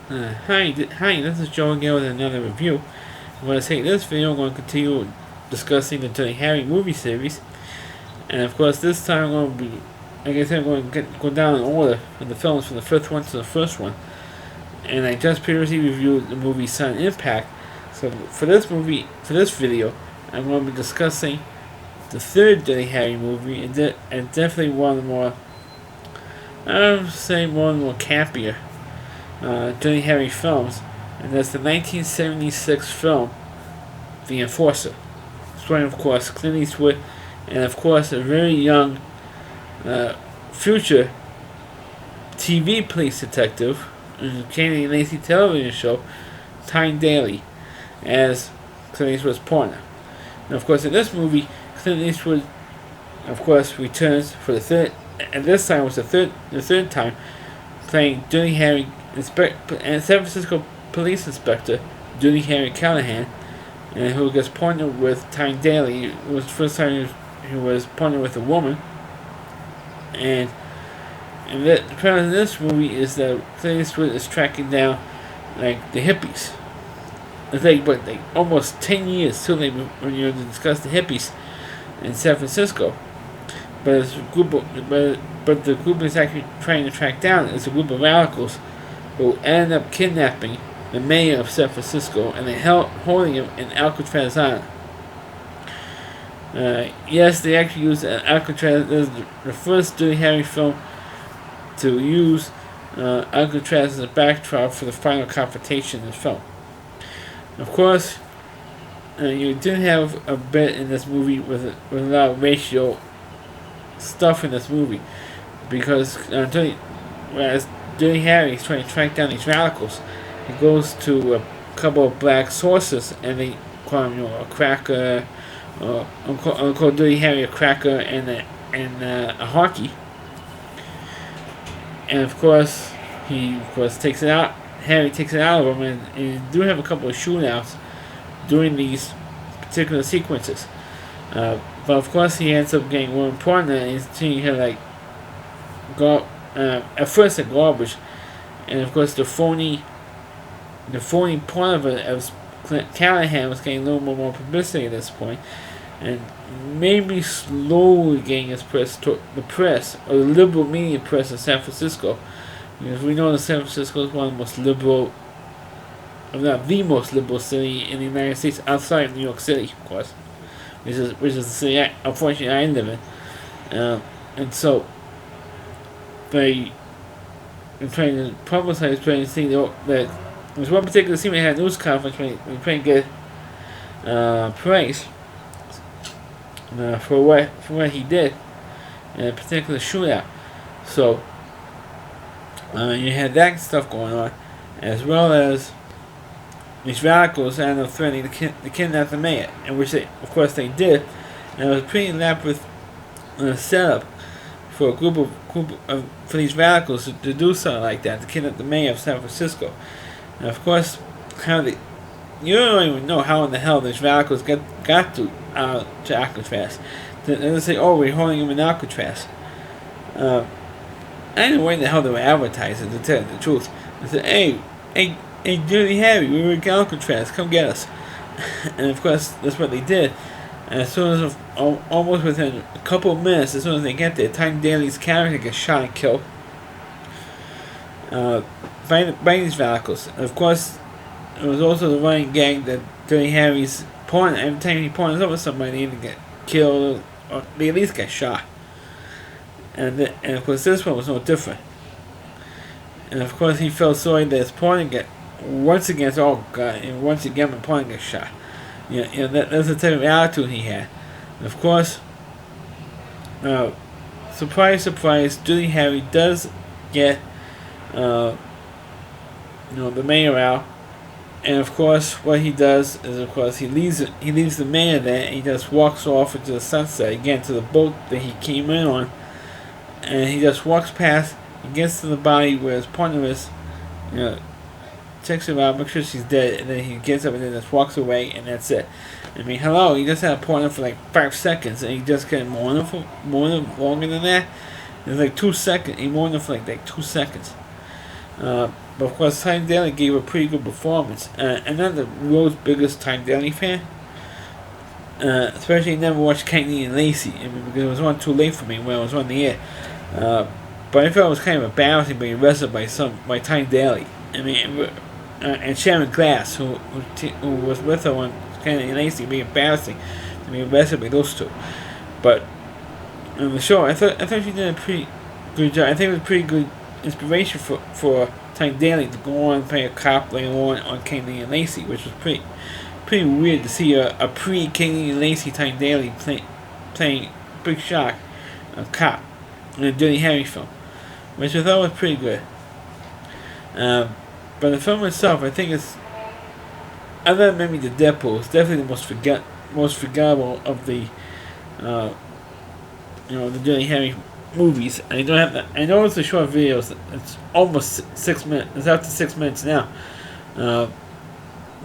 Hi, this is Joe again with another review. I'm going to say this video, I'm going to continue discussing the Dirty Harry movie series. And of course, this time I'm going to be, like I said, I'm going to go down in order of the films from the fifth one to the first one. And I just previously reviewed the movie Sudden Impact. So for this video, I'm going to be discussing the third Dirty Harry movie, and definitely one of the more, I would say, one of the more campier Dirty Harry films, and that's the 1976 film, The Enforcer, starring, of course, Clint Eastwood, and of course a very young future TV police detective in the Kennedy Lacey television show, Tyne Daly, as Clint Eastwood's partner. And of course, in this movie, Clint Eastwood, of course, returns for the third, and this time was the third time, playing Dirty Harry and San Francisco police inspector Dirty Harry Callahan, and who gets partnered with Tyne Daly. It was the first time he was partnered with a woman. And the premise of this movie is that Clint Eastwood is tracking down like the hippies. It's like almost 10 years too late when you discuss the hippies in San Francisco. But it's a group but the group is actually trying to track down is a group of radicals who end up kidnapping the mayor of San Francisco, and they holding him in Alcatraz Island. Yes, they actually used Alcatraz. This is the first Dirty Harry film to use Alcatraz as a backdrop for the final confrontation in the film. Of course, you did have a bit in this movie with a lot of racial stuff in this movie, because whereas Dirty Harry is trying to track down these radicals, he goes to a couple of black sources, and they call him, a cracker. I'll call Dirty Harry a cracker and a hockey. And of course, he takes it out. Harry takes it out of him, and you do have a couple of shootouts during these particular sequences. But of course, he ends up getting one partner, and he's seeing her at first at garbage, and of course the phony part of it, as Callahan was getting a little more publicity at this point, and maybe slowly getting his press to the press, or the liberal media press in San Francisco, because we know that San Francisco is one of the most liberal, if not the most liberal city in the United States, outside of New York City, of course, which is the city unfortunately I live in, and so they are trying to publicize, trying to see that there's one particular scene we had a news conference when we trying to get praise for what he did in a particular shootout. So you had that stuff going on, as well as these radicals end up threatening to kidnap the mayor, and which of course they did, and it was a pretty elaborate setup for a group of for these radicals to do something like that, to kidnap the mayor of San Francisco. And of course, you don't even know how in the hell these radicals got to Alcatraz. They say, "Oh, we're holding him in Alcatraz." I didn't know where the hell they were advertising, to tell you the truth. They said, "Hey, Dirty Harry, we were in Alcatraz, come get us." And of course, that's what they did. And as soon as, almost within a couple of minutes, as soon as they get there, Tyne Daly's character gets shot and killed by these radicals. And of course, it was also the running gag that Dirty Harry's partner, every time he partners up with somebody, they either get killed or they at least get shot. And of course, this one was no different. And of course, he felt sorry that his partner once again, my partner gets shot. That's the type of attitude he had. And of course, surprise, surprise, Dirty Harry does get, the mayor out. And of course, what he does is, of course, he leaves the mayor there, and he just walks off into the sunset again to the boat that he came in on, and he just walks past, and gets to the body where his partner is, checks her out, makes sure she's dead, and then he gets up and then just walks away, and that's it. I mean, hello, he just had a partner for like 5 seconds, and he just got more than longer than that. It's like 2 seconds. He mourned for like 2 seconds. But of course, Tyne Daly gave a pretty good performance. I'm not the world's biggest Tyne Daly fan. Especially never watched Cagney and Lacey, because it was on too late for me when I was on the air. But I felt it was kind of embarrassing being arrested by Tyne Daly. And Sharon Glass, who was with her on Cagney and Lacey, being embarrassing to be arrested by those two. But on the show, I thought she did a pretty good job. I think it was a pretty good inspiration for Tyne Daly to go on and play a cop later on Cagney and Lacey, which was pretty weird to see a pre-Cagney and Lacey Tyne Daly playing Big Shock, a cop, in a Dirty Harry film, which I thought was pretty good. But the film itself, I think it's, other than maybe the Deadpool, it's definitely the most forgettable of the, the Dirty Harry movies. I don't have that. I know it's a short video. It's almost 6 minutes. It's up to 6 minutes now. But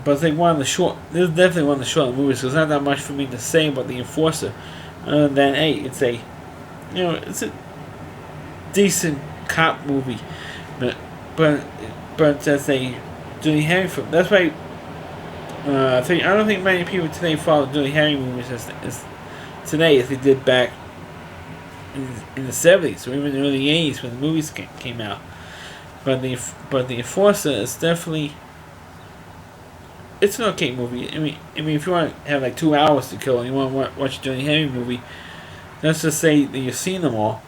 I think this is definitely one of the shorter movies, so there's not that much for me to say about The Enforcer, other than, hey, it's a decent cop movie, but as a Dirty Harry film. That's why I don't think many people today follow Dirty Harry movies as today as they did back in the 70s or even the early 80s when the movies came out. But the Enforcer is definitely, it's an okay movie. I mean, if you want to have like 2 hours to kill and you want to watch a Dirty Harry movie, let's just say that you've seen them all.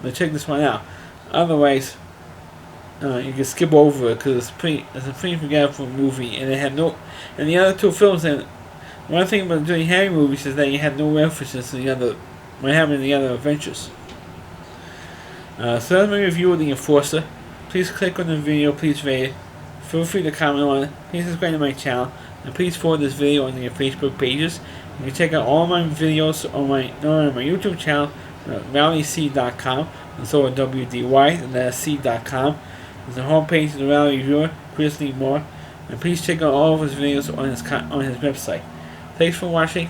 But check this one out. Otherwise, you can skip over it because it's a pretty forgettable movie, and it had no. And the other two films, and one thing about the Dirty Harry movies is that you had no references to the other, what happened in the other adventures. So that's my review of The Enforcer. Please click on the video. Please rate it. Feel free to comment on it. Please subscribe to my channel, and please forward this video on your Facebook pages. You can check out all my videos on my YouTube channel, RallyC.com, and so on WDY, and that's C.com. There's a homepage of the Rally Reviewer, Chris Lee Moore, and please check out all of his videos on his website. Thanks for watching.